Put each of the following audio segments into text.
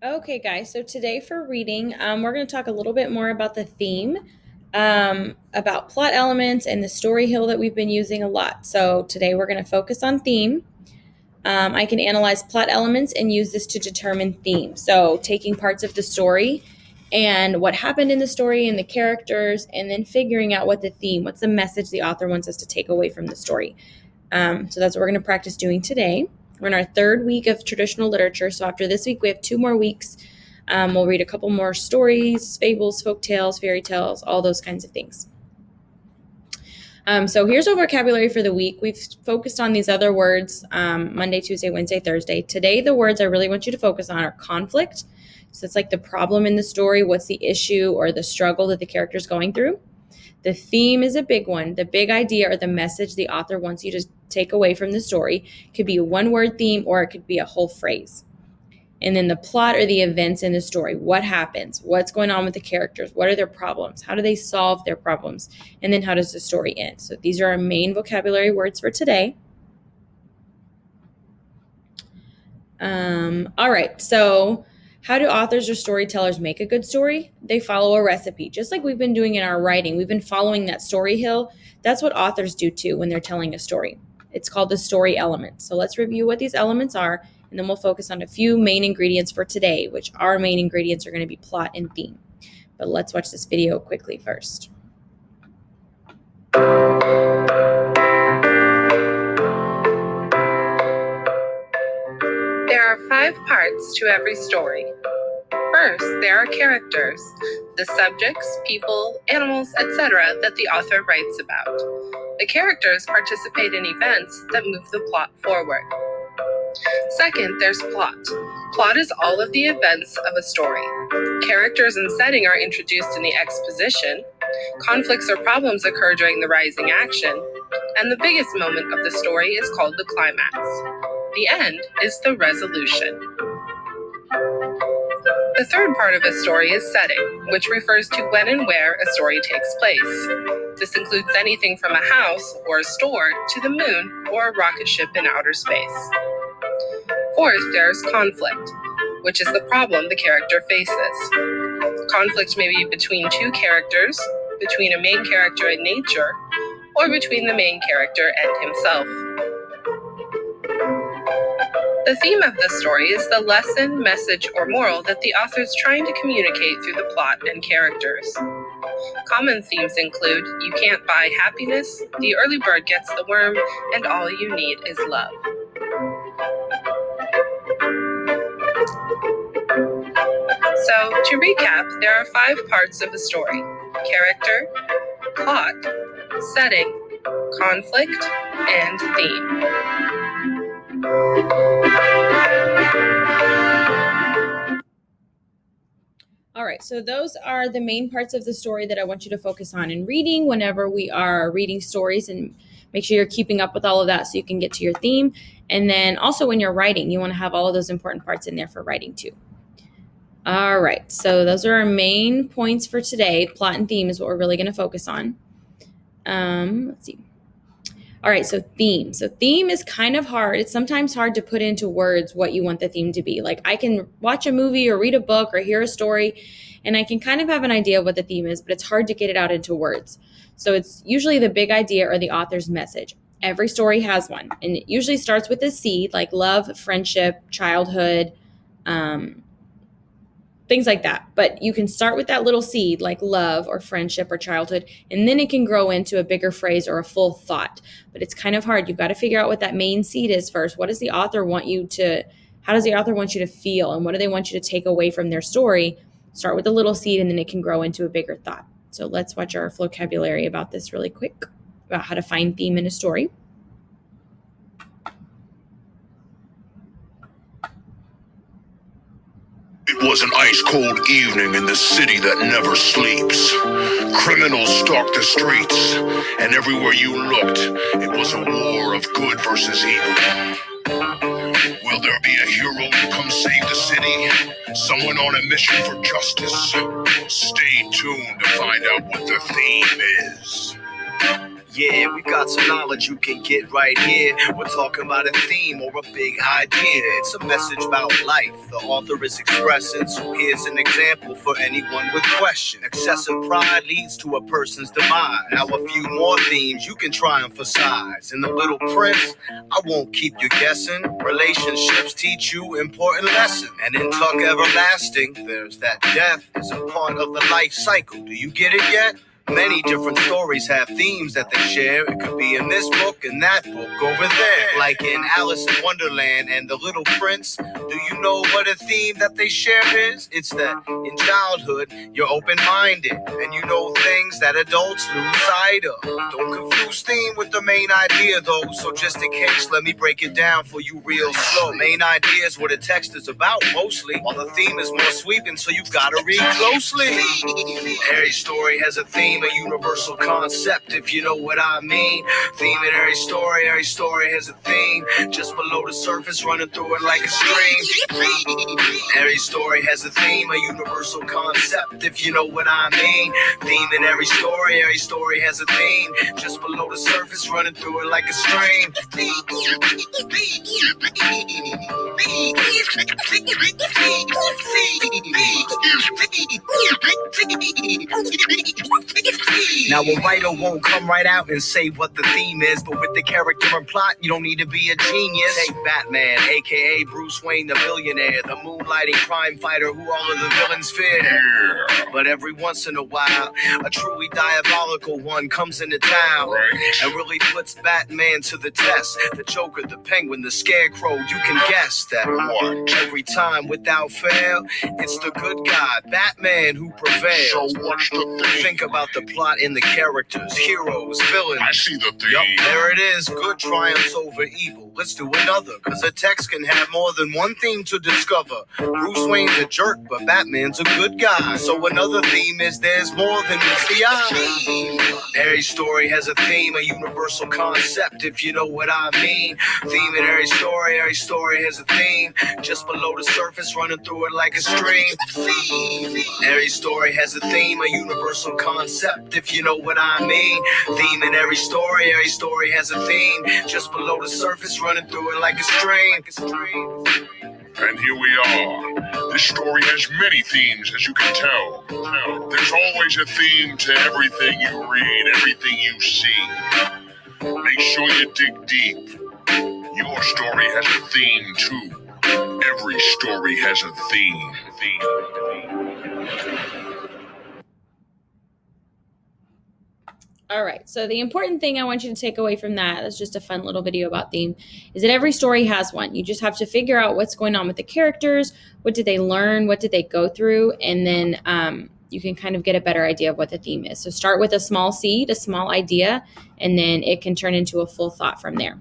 Okay, guys, so today for reading, we're going to talk a little bit more about the theme, about plot elements and the story hill that we've been using a lot. So today we're going to focus on theme. I can analyze plot elements and use this to determine theme. So taking parts of the story and what happened in the story and the characters, and then figuring out what the theme, what's the message the author wants us to take away from the story. So that's what we're going to practice doing today. We're in our third week of traditional literature. So after this week, we have 2 more weeks. We'll read a couple more stories, fables, folk tales, fairy tales, all those kinds of things. So here's our vocabulary for the week. We've focused on these other words Monday, Tuesday, Wednesday, Thursday. Today, the words I really want you to focus on are conflict. So it's like the problem in the story. What's the issue or the struggle that the character's going through? The theme is a big one. The big idea or the message the author wants you to take away from the story could be a one-word theme or it could be a whole phrase. And then the plot or the events in the story. What happens? What's going on with the characters? What are their problems? How do they solve their problems? And then how does the story end? So these are our main vocabulary words for today. All right, so how do authors or storytellers make a good story? They follow a recipe, just like we've been doing in our writing. We've been following that story hill. That's what authors do too when they're telling a story. It's called the story element. So let's review what these elements are, and then we'll focus on a few main ingredients for today, which our main ingredients are going to be plot and theme. But let's watch this video quickly first. There are 5 parts to every story. First, there are characters, the subjects, people, animals, etc. that the author writes about. The characters participate in events that move the plot forward. Second, there's plot. Plot is all of the events of a story. Characters and setting are introduced in the exposition. Conflicts or problems occur during the rising action. And the biggest moment of the story is called the climax. The end is the resolution. The third part of a story is setting, which refers to when and where a story takes place. This includes anything from a house or a store to the moon or a rocket ship in outer space. Fourth, there's conflict, which is the problem the character faces. Conflict may be between 2 characters, between a main character and nature, or between the main character and himself. The theme of the story is the lesson, message, or moral that the author is trying to communicate through the plot and characters. Common themes include you can't buy happiness, the early bird gets the worm, and all you need is love. So, to recap, there are 5 parts of a story: character, plot, setting, conflict, and theme. All right, so those are the main parts of the story that I want you to focus on in reading whenever we are reading stories, and make sure you're keeping up with all of that so you can get to your theme. And then also when you're writing, you want to have all of those important parts in there for writing too. All right, so those are our main points for today. Plot and theme is what we're really going to focus on. Let's see. All right, so theme. So theme is kind of hard. It's sometimes hard to put into words what you want the theme to be. Like I can watch a movie or read a book or hear a story, and I can kind of have an idea of what the theme is, but it's hard to get it out into words. So it's usually the big idea or the author's message. Every story has one, and it usually starts with a seed, like love, friendship, childhood, things like that. But you can start with that little seed like love or friendship or childhood, and then it can grow into a bigger phrase or a full thought. But it's kind of hard. You've got to figure out what that main seed is first. What does the author want you to, how does the author want you to feel, and what do they want you to take away from their story? Start with a little seed, and then it can grow into a bigger thought. So let's watch our vocabulary about this really quick, about how to find theme in a story. It was an ice-cold evening in the city that never sleeps. Criminals stalked the streets, and everywhere you looked, it was a war of good versus evil. Will there be a hero to come save the city? Someone on a mission for justice? Stay tuned to find out what the theme is. Yeah, we got some knowledge you can get right here. We're talking about a theme or a big idea. It's a message about life the author is expressing. So here's an example for anyone with question. Excessive pride leads to a person's demise. Now a few more themes you can try and emphasize. In The Little Prince, I won't keep you guessing. Relationships teach you important lessons. And in Tuck Everlasting, there's that death is a part of the life cycle. Do you get it yet? Many different stories have themes that they share. It could be in this book and that book over there. Like in Alice in Wonderland and The Little Prince. Do you know what a theme that they share is? It's that in childhood, you're open-minded and you know things that adults lose sight of. Don't confuse theme with the main idea though. So just in case, let me break it down for you real slow. Main idea is what a text is about mostly, while the theme is more sweeping, so you've got to read closely. Every story has a theme, a universal concept, if you know what I mean. Theme in every story has a theme. Just below the surface, running through it like a stream. Every story has a theme, a universal concept, if you know what I mean. Theme in every story has a theme. Just below the surface, running through it like a stream. Now a writer won't come right out and say what the theme is, but with the character and plot, you don't need to be a genius. Take Batman, aka Bruce Wayne the billionaire, the moonlighting crime fighter who all of the villains fear. But every once in a while, a truly diabolical one comes into town and really puts Batman to the test. The Joker, the Penguin, the Scarecrow, you can guess that every time without fail, it's the good guy, Batman, who prevails. So what's the thing? Think about the plot in the characters, heroes, villains. I see the theme. Yup, there it is. Good triumphs over evil. Let's do another, cause a text can have more than one theme to discover. Bruce Wayne's a jerk, but Batman's a good guy. So another theme is there's more than meets the eye. Every story has a theme, a universal concept, if you know what I mean. Theme in every story has a theme. Just below the surface, running through it like a stream. Every story has a theme, a universal concept, if you know what I mean. Theme in every story has a theme. Just below the surface, running through it like a stream. And here we are. This story has many themes, as you can tell. There's always a theme to everything you read, everything you see. Make sure you dig deep. Your story has a theme too. Every story has a theme. All right, so the important thing I want you to take away from that, that's just a fun little video about theme, is that every story has one. You just have to figure out what's going on with the characters, what did they learn, what did they go through, and then you can kind of get a better idea of what the theme is. So start with a small seed, a small idea, and then it can turn into a full thought from there.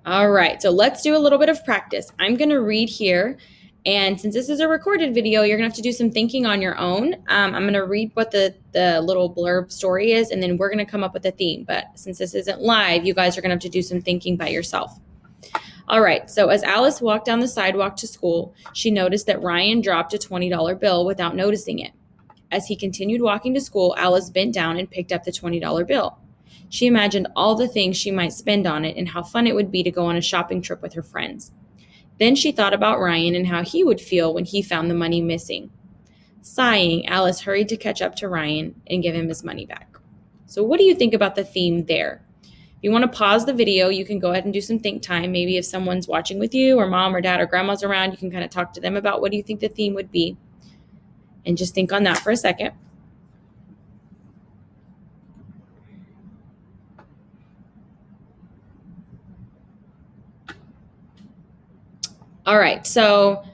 All right, so let's do a little bit of practice. I'm going to read here. And since this is a recorded video, you're going to have to do some thinking on your own. I'm going to read what the little blurb story is, and then we're going to come up with a theme. But since this isn't live, you guys are going to have to do some thinking by yourself. All right, so as Alice walked down the sidewalk to school, she noticed that Ryan dropped a $20 bill without noticing it. As he continued walking to school, Alice bent down and picked up the $20 bill. She imagined all the things she might spend on it and how fun it would be to go on a shopping trip with her friends. Then she thought about Ryan and how he would feel when he found the money missing. Sighing, Alice hurried to catch up to Ryan and give him his money back. So what do you think about the theme there? If you want to pause the video, you can go ahead and do some think time. Maybe if someone's watching with you or mom or dad or grandma's around, you can kind of talk to them about what do you think the theme would be. And just think on that for a second. All right, so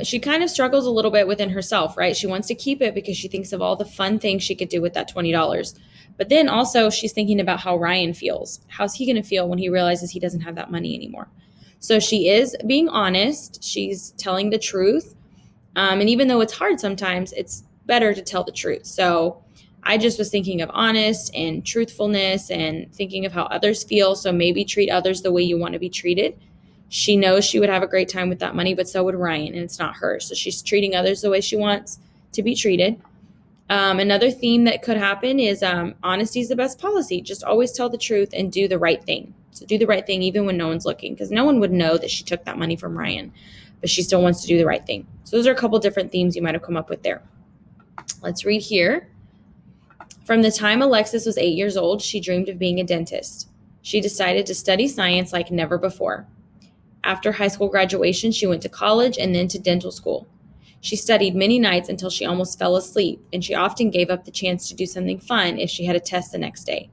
she kind of struggles a little bit within herself, right? She wants to keep it because she thinks of all the fun things she could do with that $20. But then also she's thinking about how Ryan feels. How's he going to feel when he realizes he doesn't have that money anymore? So she is being honest. She's telling the truth. And even though it's hard sometimes, it's better to tell the truth. So I just was thinking of honest and truthfulness and thinking of how others feel. So maybe treat others the way you want to be treated. She knows she would have a great time with that money, but so would Ryan, and it's not hers. So she's treating others the way she wants to be treated. Another theme that could happen is honesty is the best policy. Just always tell the truth and do the right thing. So do the right thing even when no one's looking, because no one would know that she took that money from Ryan, but she still wants to do the right thing. So those are a couple different themes you might have come up with there. Let's read here. From the time Alexis was 8 years old, she dreamed of being a dentist. She decided to study science like never before. After high school graduation, she went to college and then to dental school. She studied many nights until she almost fell asleep, and she often gave up the chance to do something fun if she had a test the next day.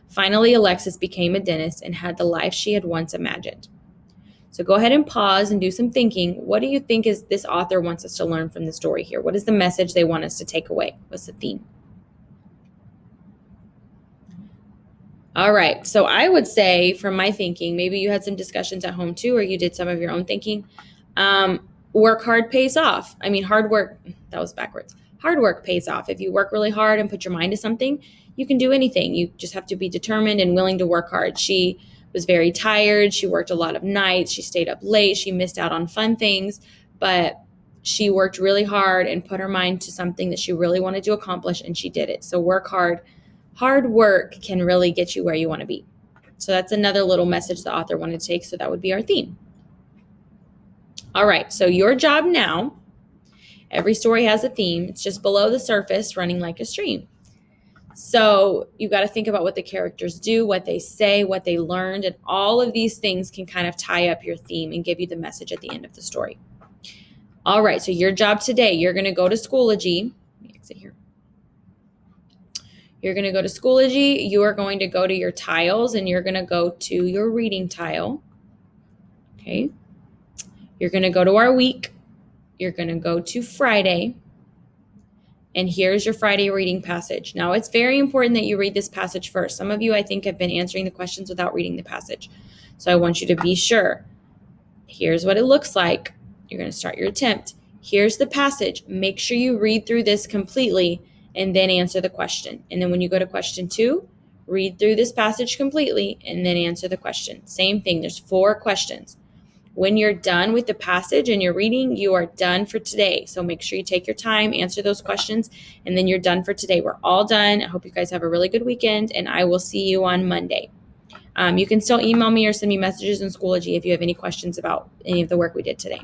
Finally, Alexis became a dentist and had the life she had once imagined. So go ahead and pause and do some thinking. What do you think is this author wants us to learn from the story here? What is the message they want us to take away? What's the theme? All right, so I would say from my thinking, maybe you had some discussions at home too, or you did some of your own thinking. Work hard pays off. I mean, hard work, that was backwards. Hard work pays off. If you work really hard and put your mind to something, you can do anything. You just have to be determined and willing to work hard. She was very tired. She worked a lot of nights. She stayed up late. She missed out on fun things, but she worked really hard and put her mind to something that she really wanted to accomplish, and she did it. So work hard. Hard work can really get you where you want to be. So that's another little message the author wanted to take. So that would be our theme. All right, so your job now, every story has a theme. It's just below the surface, running like a stream. So you got to think about what the characters do, what they say, what they learned, and all of these things can kind of tie up your theme and give you the message at the end of the story. All right, so your job today, you're going to go to Schoology. Let me exit here. You're going to go to Schoology. You are going to go to your tiles, and you're going to go to your reading tile. Okay. You're going to go to our week. You're going to go to Friday. And here's your Friday reading passage. Now, it's very important that you read this passage first. Some of you, I think, have been answering the questions without reading the passage. So I want you to be sure. Here's what it looks like. You're going to start your attempt. Here's the passage. Make sure you read through this completely and then answer the question. And then when you go to question 2, read through this passage completely and then answer the question. Same thing. There's 4 questions. When you're done with the passage and you're reading, you are done for today. So make sure you take your time, answer those questions, and then you're done for today. We're all done. I hope you guys have a really good weekend, and I will see you on Monday. You can still email me or send me messages in Schoology if you have any questions about any of the work we did today.